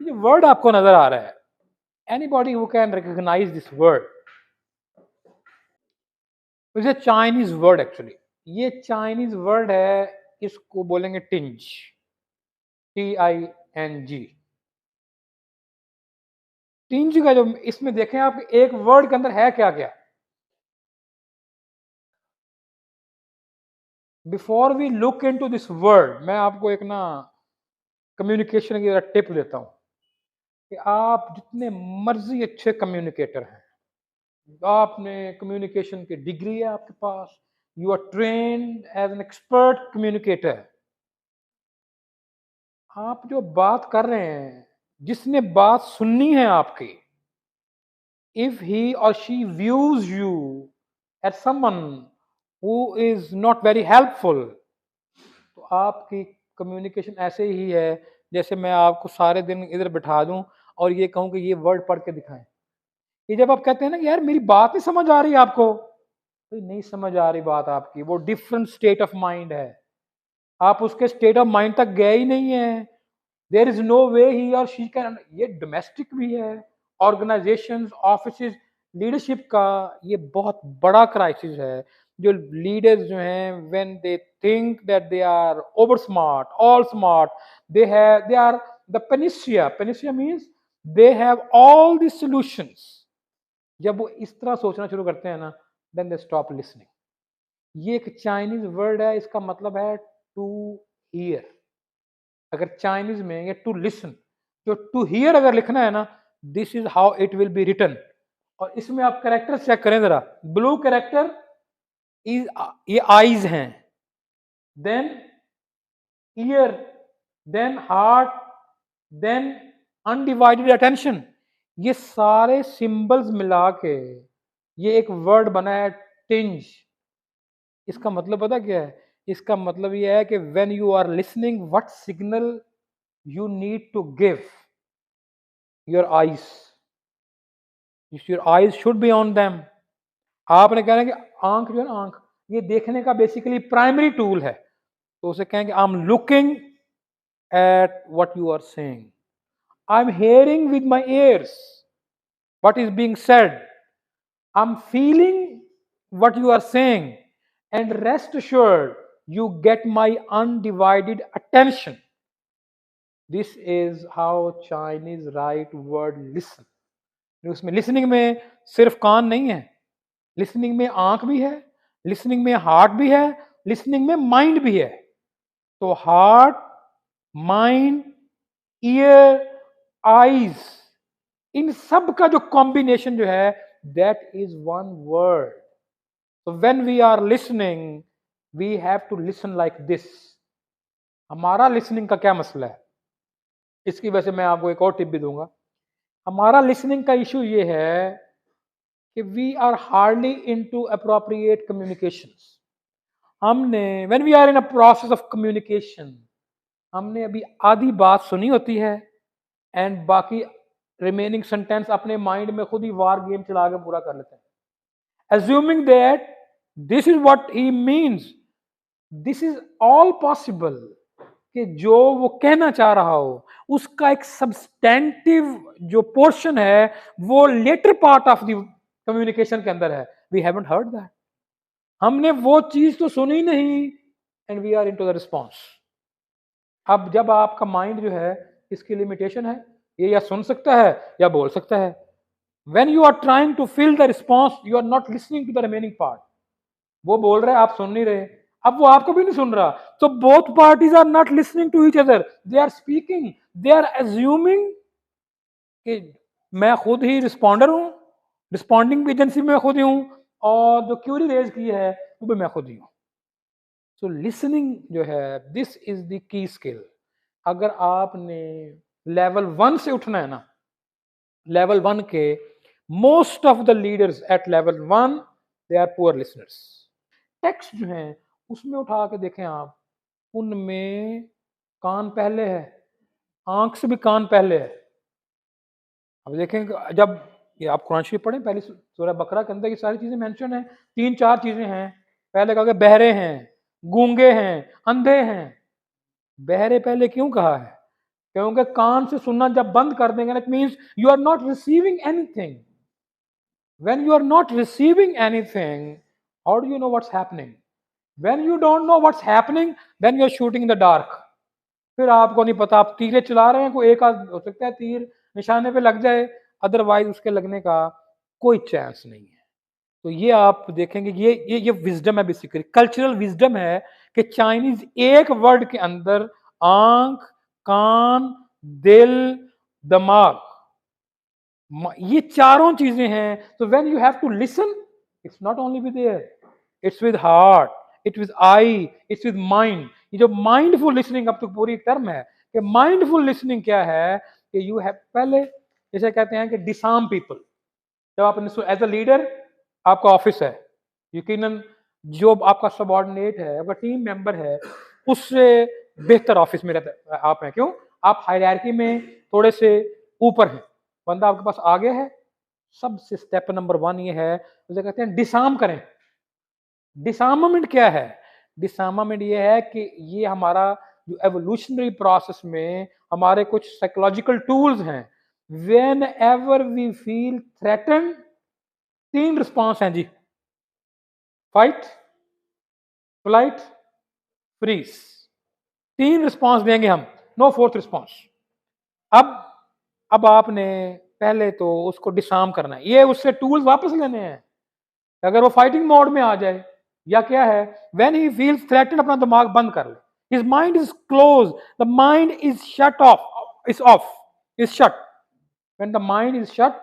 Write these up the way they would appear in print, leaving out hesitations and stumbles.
ये वर्ड आपको नजर आ रहा है, anybody who can recognise this word, is a Chinese word actually. ये चाइनीज वर्ड है, इसको बोलेंगे टिंज, TING। टिंज का जो इसमें देखें आप, एक वर्ड के अंदर है क्या क्या। Before we look into this word, मैं आपको एक ना कम्युनिकेशन की टिप देता हूं कि आप जितने मर्जी अच्छे कम्युनिकेटर हैं, आपने कम्युनिकेशन की डिग्री है आपके पास, you are trained as an expert communicator, आप जो बात कर रहे हैं, जिसने बात सुननी है आपकी, if he or she views you as someone who is not very helpful, तो आपकी कम्युनिकेशन ऐसे ही है जैसे मैं आपको सारे दिन इधर बिठा दूं और ये कहूं कि ये वर्ड पढ़ के दिखाएं। ये जब आप कहते हैं ना कि यार मेरी बात नहीं समझ आ रही आपको, तो नहीं समझ आ रही बात आपकी, वो डिफरेंट स्टेट ऑफ माइंड है, आप उसके स्टेट ऑफ माइंड तक गए ही नहीं है। देयर इज नो वे ही और शी कैन, ये डोमेस्टिक भी है, ऑर्गेनाइजेशंस, ऑफिसेज, लीडरशिप का ये बहुत बड़ा क्राइसिस है। जो लीडर्स जो हैं, when they think that they are over smart, all smart, they are the panacea, panacea means they have all the solutions. जब वो इस तरह सोचना शुरू करते हैं ना, देन दे स्टॉप लिसनिंग। ये एक चाइनीज वर्ड है, इसका मतलब है टू हियर। अगर चाइनीज में ये टू लिसन, जो टू हियर अगर लिखना है ना, this is how it will be written. और इसमें आप कैरेक्टर चेक करें जरा, ब्लू कैरेक्टर इज, ये आईज हैं, then ear, then heart, then undivided attention. ये सारे सिंबल्स मिला के ये एक वर्ड बना है टिंज। इसका मतलब पता क्या है? इसका मतलब ये है कि when you are listening, what signal you need to give your eyes, your eyes should be on them। आपने कहना है कि आंख जो है ना, आंख ये देखने का बेसिकली प्राइमरी टूल है, तो उसे कहेंगे I am looking at what you are saying, I am hearing with my ears what is being said, I'm feeling what you are saying, and rest assured you get my undivided attention। This is how Chinese write word listen। उसमें listening में सिर्फ कान नहीं है, listening में आंख भी है, listening में हार्ट भी है, लिसनिंग में माइंड भी है। तो हार्ट, माइंड, ईयर, आईज, इन सब का जो कॉम्बिनेशन जो है, दैट इज वन वर्ड। तो when we are listening, we have to listen like this. हमारा लिसनिंग का क्या मसला है, इसकी वजह से मैं आपको एक और टिप भी दूंगा। हमारा लिसनिंग का इशू ये है कि we are hardly into appropriate communications. हमने when we are in a process of communication, हमने अभी आधी बात सुनी होती है, एंड बाकी रिमेनिंग सेंटेंस अपने माइंड में खुद ही वार गेम चला के पूरा कर लेते हैं, assuming that this is what he means, this is all possible, कि जो वो कहना चाह रहा हो उसका एक सब्सटेंटिव जो पोर्शन है वो later part of the communication के अंदर है। वी हैवंट हर्ड दैट, हमने वो चीज तो सुनी नहीं, and we are into the response. अब जब आपका माइंड जो है, इसकी लिमिटेशन है, ये या सुन सकता है या बोल सकता है। When you are trying to fill the response, you are not listening to the remaining part. वो बोल रहा है, आप सुन नहीं रहे, अब वो आपको भी नहीं सुन रहा, तो both parties are not listening to each other, they are speaking, they are assuming कि मैं खुद ही रिस्पॉन्डर हूं, रिस्पॉन्डिंग एजेंसी में खुद ही हूं, और जो क्यूरी रेज की है वो भी मैं खुद ही हूं। सो लिसनिंग जो है, this is the key skill. अगर आपने लेवल 1 से उठना है ना, लेवल 1 के most of the leaders at level 1 they are poor listeners. Text जो है उसमें उठा के देखें आप, उनमें कान पहले है, आंख से भी कान पहले है। अब देखें जब ये आप कुरान शरीफ पढ़ें, पहले सूरह बकरा के अंदर ये सारी चीजें मेंशन है, 3-4 चीजें हैं। पहले कहा कि बहरे हैं, गूंगे हैं, अंधे हैं। बहरे पहले क्यों कहा है? क्योंकि कान से सुनना जब बंद कर देंगे ना, it means you are not receiving anything. When you are not receiving anything, how do you know what's happening? When you don't know what's happening, then you're shooting in the dark. फिर आपको नहीं पता, आप तीरे चला रहे हैं, कोई एक आध हो सकता है तीर निशाने पे लग जाए, अदरवाइज उसके लगने का कोई चांस नहीं है. तो ये आप देखेंगे, ये विजडम है, बेसिकली कल्चरल विजडम है कि चाइनीज एक वर्ड के अंदर आंख, कान, दिल, दिमाग, ये चारों चीजें हैं. तो when you have to listen, it's not only with ear, it's with heart, it's with eye, it's with mind. ये जो माइंडफुल लिसनिंग, अब तो पूरी टर्म है कि माइंडफुल लिसनिंग क्या है, कि यू हैव पहले जैसे कहते हैं कि डिसार्म पीपल. जब आपने एज अ लीडर, आपका ऑफिस है, यकीनन जो आपका सबऑर्डिनेट है, आपका टीम मेंबर है, उससे बेहतर ऑफिस में रहता आप हैं. क्यों? आप हायरार्की में थोड़े से ऊपर हैं, बंदा आपके पास आगे है. सबसे स्टेप नंबर 1 ये है, उसे कहते हैं डिसार्म करें. डिसार्ममेंट क्या है? डिसार्ममेंट ये है कि ये हमारा जो एवोल्यूशनरी प्रोसेस में हमारे कुछ साइकोलॉजिकल टूल्स हैं. Whenever we feel threaten, 3 response हैं जी: फाइट, फ्लाइट, फ्रीज. 3 रिस्पॉन्स देंगे हम, नो फोर्थ रिस्पॉन्स. अब आपने पहले तो उसको डिसार्म करना है, ये उससे टूल्स वापस लेने हैं. अगर वो फाइटिंग मोड में आ जाए, या क्या है, व्हेन ही फील्स थ्रेटन, अपना दिमाग बंद कर ले. His mind is close, the mind is shut off, is of, is shut. When the mind is shut,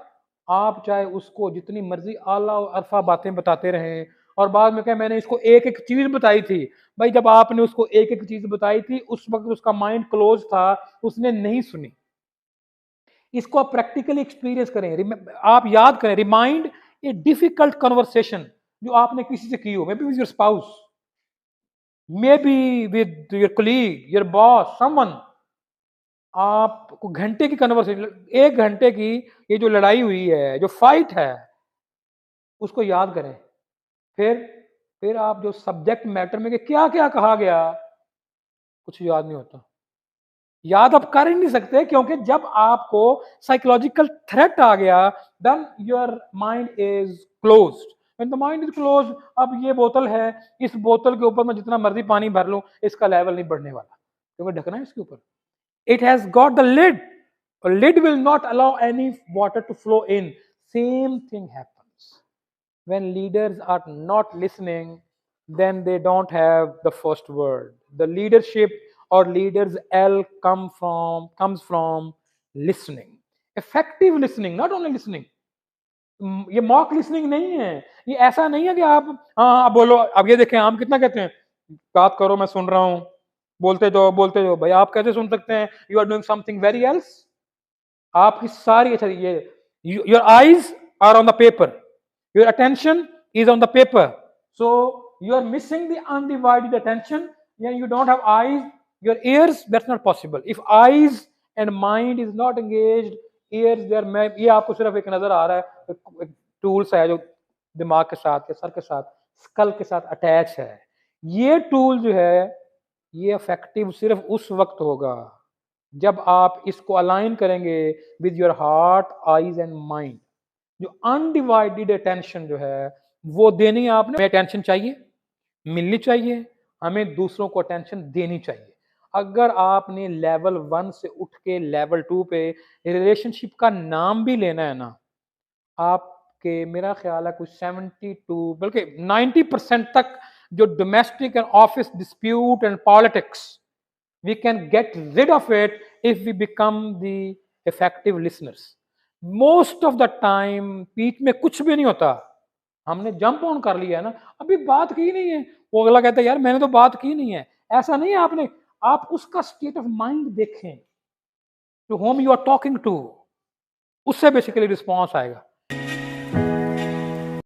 आप चाहे उसको जितनी मर्जी आला और अरफा बातें बताते रहें, और बाद में कहें मैंने इसको एक एक चीज बताई थी. भाई जब आपने उसको एक एक चीज बताई थी, उस वक्त उसका माइंड क्लोज था, उसने नहीं सुनी. इसको आप प्रैक्टिकली एक्सपीरियंस करें. आप याद करें, रिमाइंड ए डिफिकल्ट कन्वर्सेशन जो आपने किसी से की हो, may be with your spouse, may be with your colleague, your boss, someone. आपको घंटे की कन्वर्सेशन, 1 घंटे की ये जो लड़ाई हुई है, जो फाइट है, उसको याद करें. फिर आप जो सब्जेक्ट मैटर में क्या क्या कहा गया, कुछ याद नहीं होता. याद आप कर ही नहीं सकते, क्योंकि जब आपको साइकोलॉजिकल थ्रेट आ गया, then your mind is closed. When the mind is closed, अब ये बोतल है, इस बोतल के ऊपर मैं जितना मर्जी पानी भर लूं, इसका लेवल नहीं बढ़ने वाला, क्योंकि ढकना है इसके ऊपर. It has got the lid. A lid will not allow any water to flow in. Same thing happens when leaders are not listening. Then they don't have the first word. The leadership or leaders L comes from listening. Effective listening, not only listening. ये mock listening नहीं है. ये ऐसा नहीं है कि आप हाँ बोलो. अब ये देखें, हम कितना कहते हैं, बात करो मैं सुन रहा हूं, बोलते जाओ. भाई आप कैसे सुन सकते हैं? You are doing something very else. आपकी सारी, अच्छा ये your eyes are on the paper, your attention is on the paper, so you are missing the undivided attention. You don't have eyes, your ears, that's not possible. If eyes and mind is not engaged, ears there में, ये आपको सिर्फ एक नजर आ रहा है, tools है जो दिमाग के साथ या सर के साथ, स्कल के साथ अटैच है. ये टूल जो है, ये इफेक्टिव सिर्फ उस वक्त होगा जब आप इसको अलाइन करेंगे with your heart, eyes and mind. जो अनडिवाइडेड अटेंशन जो है वो देनी है आपने. हमें अटेंशन चाहिए, मिलनी चाहिए, हमें दूसरों को अटेंशन देनी चाहिए. अगर आपने लेवल 1 से उठ के लेवल 2 पे रिलेशनशिप का नाम भी लेना है ना, आपके मेरा ख्याल है कुछ 72 बल्कि 90% तक जो domestic and office dispute and politics, we can get rid of it if we become the effective listeners. Most of the time पीठ में कुछ भी नहीं होता, हमने जंप ऑन कर लिया है ना, अभी बात की नहीं है, वो अगला कहता है यार मैंने तो बात की नहीं है. ऐसा नहीं है. आपने, आप उसका स्टेट ऑफ माइंड देखें, to whom you are talking to, उससे बेसिकली रिस्पॉन्स आएगा.